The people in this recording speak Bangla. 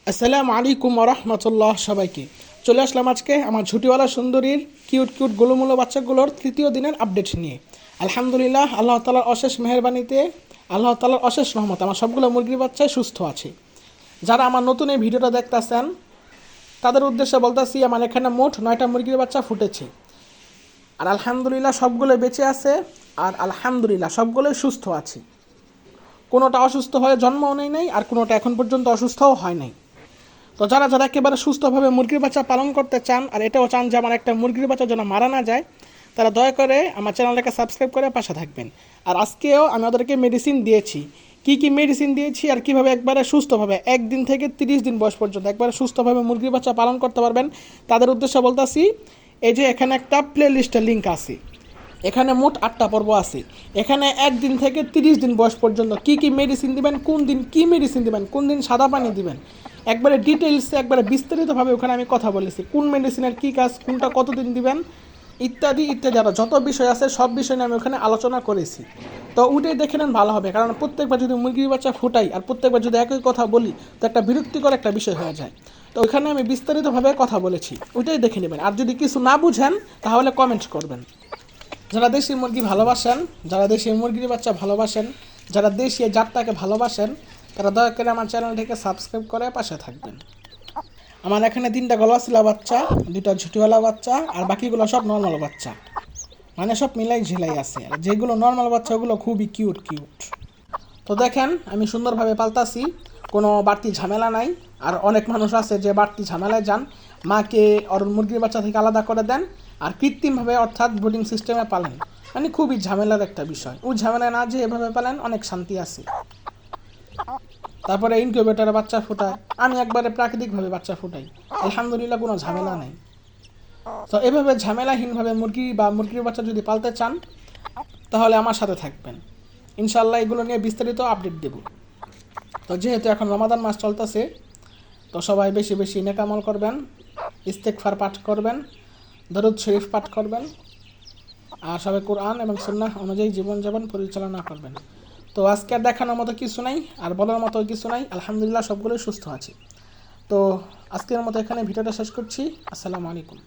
আসসালামু আলাইকুম রহমতুল্লাহ। সবাইকে চলে আসলাম আজকে আমার ঝুটিওয়ালা সুন্দরীর কিউট কিউট গোলুমুলো বাচ্চাগুলোর তৃতীয় দিনের আপডেট নিয়ে। আলহামদুলিল্লাহ, আল্লাহ তাআলার অশেষ মেহেরবানিতে, আল্লাহ তাআলার অশেষ রহমত আমার সবগুলো মুরগির বাচ্চাই সুস্থ আছে। যারা আমার নতুন এই ভিডিওটা দেখতেছেন তাদের উদ্দেশ্যে বলতেছি, আমার এখানে মোট 9টা মুরগির বাচ্চা ফুটেছে। আর আলহামদুলিল্লাহ সবগুলো বেঁচে আছে, আর আলহামদুলিল্লাহ সবগুলোই সুস্থ আছে। কোনোটা অসুস্থ হয়ে জন্মও নেই নাই, আর কোনোটা এখন পর্যন্ত অসুস্থও হয় নাই। তো যারা যারা একেবারে সুস্থভাবে মুরগির বাচ্চা পালন করতে চান, আর এটাও চান যে আমার একটা মুরগির বাচ্চা যেন মারা না যায়, তারা দয়া করে আমার চ্যানেলটাকে সাবস্ক্রাইব করে পাশে থাকবেন। আর আজকেও আমি ওদেরকে মেডিসিন দিয়েছি, কি মেডিসিন দিয়েছি আর কীভাবে একবারে সুস্থভাবে 1 দিন থেকে 30 দিন বয়স পর্যন্ত একবারে সুস্থভাবে মুরগির বাচ্চা পালন করতে পারবেন তাদের উদ্দেশ্যে বলতেছি। এই যে এখানে একটা প্লে লিস্টের লিঙ্ক আছে, এখানে মোট 8টা পর্ব আছে। এখানে 1 দিন থেকে 30 দিন বয়স পর্যন্ত কি মেডিসিন দিবেন, কোন দিন কি মেডিসিন দিবেন, কোন দিন সাদা পানি দিবেন, একবারে ডিটেলসে একবারে বিস্তারিতভাবে ওখানে আমি কথা বলেছি। কোন মেডিসিনের কী কাজ, কোনটা কতদিন দিবেন, ইত্যাদি ইত্যাদি আরও যত বিষয় আছে সব বিষয় নিয়ে আমি ওখানে আলোচনা করেছি। তো ওটাই দেখে নেন, ভালো হবে। কারণ প্রত্যেকবার যদি মুরগির বাচ্চা ফুটাই আর প্রত্যেকবার যদি একই কথা বলি তো একটা বিরক্তিকর একটা বিষয় হয়ে যায়। তো ওইখানে আমি বিস্তারিতভাবে কথা বলেছি, ওইটাই দেখে নেবেন। আর যদি কিছু না বুঝেন তাহলে কমেন্ট করবেন। যারা দেশি মুরগি ভালোবাসেন, যারা দেশি মুরগির বাচ্চা ভালোবাসেন, যারা দেশি জাতটাকে ভালোবাসেন, তারা দয়া করে আমার চ্যানেলটিকে সাবস্ক্রাইব করে পাশে থাকবেন। আমার এখানে 3টা গলাশিলা বাচ্চা, 2টা ঝুটিওয়ালা বাচ্চা, আর বাকিগুলো সব নর্মাল বাচ্চা, মানে সব মিলাই ঝিলাই আছে। আর যেগুলো নর্মাল বাচ্চা ওগুলো খুবই কিউট। তো দেখেন আমি সুন্দরভাবে পালতাছি, কোনো বাড়তি ঝামেলা নাই। আর অনেক মানুষ আছে যে বাড়তি ঝামেলায় যান, মাকে ওর মুরগির বাচ্চা থেকে আলাদা করে দেন আর কৃত্রিমভাবে অর্থাৎ ব্রিডিং সিস্টেমে পালেন, মানে খুবই ঝামেলার একটা বিষয়। ওই ঝামেলায় না যে এভাবে পালেন অনেক শান্তি আছে। তারপরে ইনকিউবেটরে বাচ্চা ফোটায়, আমি একবারে প্রাকৃতিকভাবে বাচ্চা ফোটাই, আলহামদুলিল্লাহ কোনো ঝামেলা নেই। তো এভাবে ঝামেলাহীনভাবে মুরগি বা মুরগির বাচ্চা যদি পালতে চান তাহলে আমার সাথে থাকবেন, ইনশাল্লাহ এগুলো নিয়ে বিস্তারিত আপডেট দেব। তো যেহেতু এখন রমাদান মাস চলতেছে, তো সবাই বেশি বেশি নেক আমল করবেন, ইস্তেগফার পাঠ করবেন, দরুদ শরীফ পাঠ করবেন, আর সবাই কোরআন এবং সুন্নাহ অনুযায়ী জীবনযাপন পরিচালনা করবেন। তো আজকে আর দেখানোর মতো কিছু নাই, আর বলার মতো কিছু নাই। আলহামদুলিল্লাহ সবগুলোই সুস্থ আছে। তো আজকের মতো এখানে ভিডিওটা শেষ করছি। আসসালামু আলাইকুম।